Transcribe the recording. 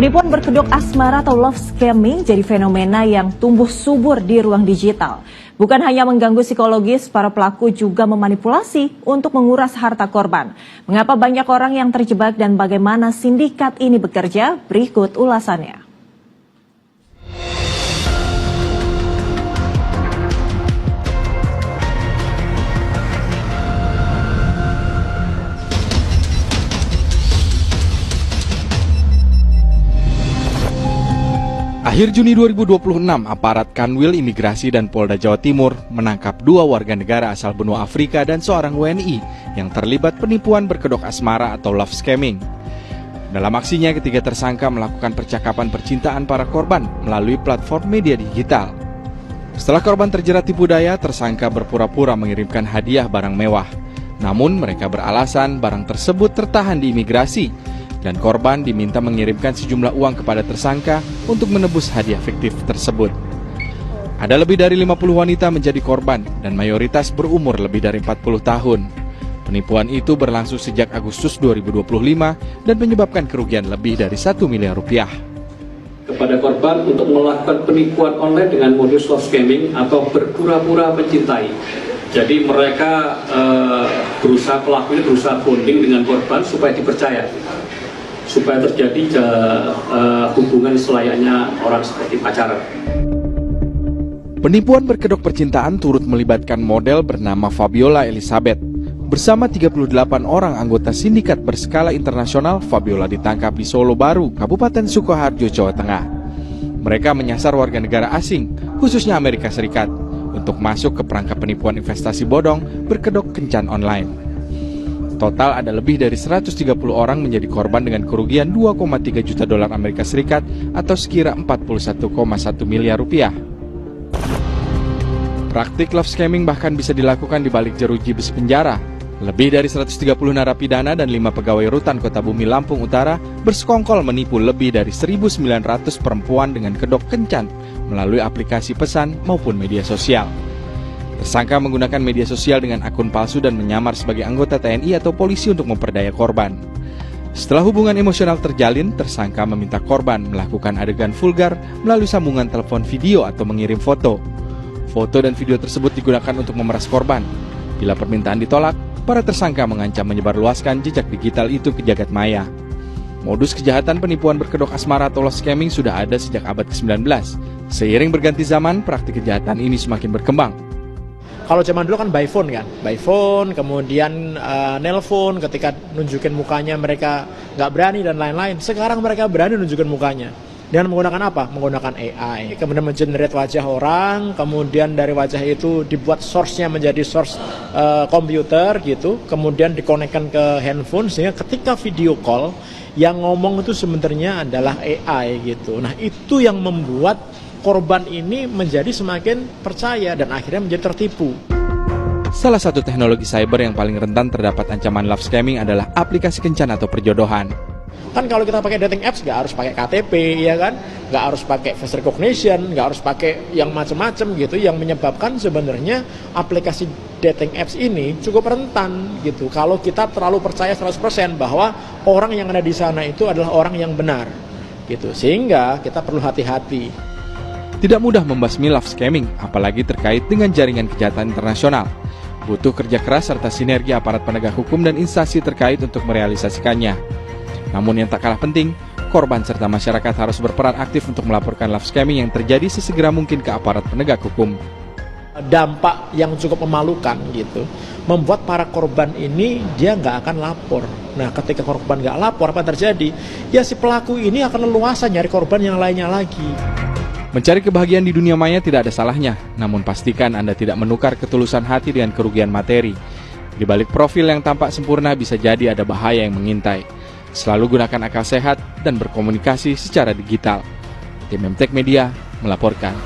Penipuan berkedok asmara atau love scamming jadi fenomena yang tumbuh subur di ruang digital. Bukan hanya mengganggu psikologis, para pelaku juga memanipulasi untuk menguras harta korban. Mengapa banyak orang yang terjebak dan bagaimana sindikat ini bekerja? Berikut ulasannya. Akhir Juni 2026, aparat Kanwil Imigrasi dan Polda Jawa Timur menangkap 2 warga negara asal benua Afrika dan seorang WNI yang terlibat penipuan berkedok asmara atau love scamming. Dalam aksinya, ketiga tersangka melakukan percakapan percintaan para korban melalui platform media digital. Setelah korban terjerat tipu daya, tersangka berpura-pura mengirimkan hadiah barang mewah. Namun mereka beralasan barang tersebut tertahan di imigrasi, dan korban diminta mengirimkan sejumlah uang kepada tersangka untuk menebus hadiah fiktif tersebut. Ada lebih dari 50 wanita menjadi korban dan mayoritas berumur lebih dari 40 tahun. Penipuan itu berlangsung sejak Agustus 2025 dan menyebabkan kerugian lebih dari 1 miliar rupiah. Kepada korban untuk melakukan penipuan online dengan modus love scamming atau berpura-pura mencintai. Jadi mereka pelakunya berusaha bonding dengan korban supaya dipercaya, supaya terjadi hubungan selayaknya orang seperti pacaran. Penipuan berkedok percintaan turut melibatkan model bernama Fabiola Elizabeth. Bersama 38 orang anggota sindikat berskala internasional, Fabiola ditangkap di Solo Baru, Kabupaten Sukoharjo, Jawa Tengah. Mereka menyasar warga negara asing, khususnya Amerika Serikat, untuk masuk ke perangkap penipuan investasi bodong berkedok kencan online. Total ada lebih dari 130 orang menjadi korban dengan kerugian 2,3 juta dolar Amerika Serikat atau sekira 41,1 miliar rupiah. Praktik love scamming bahkan bisa dilakukan di balik jeruji besi penjara. Lebih dari 130 narapidana dan 5 pegawai rutan Kota Bumi Lampung Utara bersekongkol menipu lebih dari 1.900 perempuan dengan kedok kencan melalui aplikasi pesan maupun media sosial. Tersangka menggunakan media sosial dengan akun palsu dan menyamar sebagai anggota TNI atau polisi untuk memperdaya korban. Setelah hubungan emosional terjalin, tersangka meminta korban melakukan adegan vulgar melalui sambungan telepon video atau mengirim foto. Foto dan video tersebut digunakan untuk memeras korban. Bila permintaan ditolak, para tersangka mengancam menyebarluaskan jejak digital itu ke jagat maya. Modus kejahatan penipuan berkedok asmara atau love scamming sudah ada sejak abad ke-19. Seiring berganti zaman, praktik kejahatan ini semakin berkembang. Kalau zaman dulu kan by phone, kemudian nelpon, ketika nunjukin mukanya mereka nggak berani dan lain-lain. Sekarang mereka berani nunjukin mukanya. Dengan menggunakan apa? Menggunakan AI. Kemudian mengenerate wajah orang, kemudian dari wajah itu dibuat source-nya menjadi source komputer gitu, kemudian dikonekkan ke handphone sehingga ketika video call yang ngomong itu sebenarnya adalah AI gitu. Nah, itu yang membuat korban ini menjadi semakin percaya dan akhirnya menjadi tertipu. Salah satu teknologi cyber yang paling rentan terdapat ancaman love scamming adalah aplikasi kencan atau perjodohan. Kan kalau kita pakai dating apps nggak harus pakai KTP, ya kan? Nggak harus pakai face recognition, nggak harus pakai yang macam-macam gitu. Yang menyebabkan sebenarnya aplikasi dating apps ini cukup rentan gitu. Kalau kita terlalu percaya 100% bahwa orang yang ada di sana itu adalah orang yang benar gitu. Sehingga kita perlu hati-hati. Tidak mudah membasmi love scamming, apalagi terkait dengan jaringan kejahatan internasional. Butuh kerja keras serta sinergi aparat penegak hukum dan instansi terkait untuk merealisasikannya. Namun yang tak kalah penting, korban serta masyarakat harus berperan aktif untuk melaporkan love scamming yang terjadi sesegera mungkin ke aparat penegak hukum. Dampak yang cukup memalukan gitu, membuat para korban ini dia nggak akan lapor. Nah, ketika korban nggak lapor, apa yang terjadi? Ya si pelaku ini akan leluasa nyari korban yang lainnya lagi. Mencari kebahagiaan di dunia maya tidak ada salahnya, namun pastikan Anda tidak menukar ketulusan hati dengan kerugian materi. Di balik profil yang tampak sempurna bisa jadi ada bahaya yang mengintai. Selalu gunakan akal sehat dan berkomunikasi secara digital. Tim MTech Media melaporkan.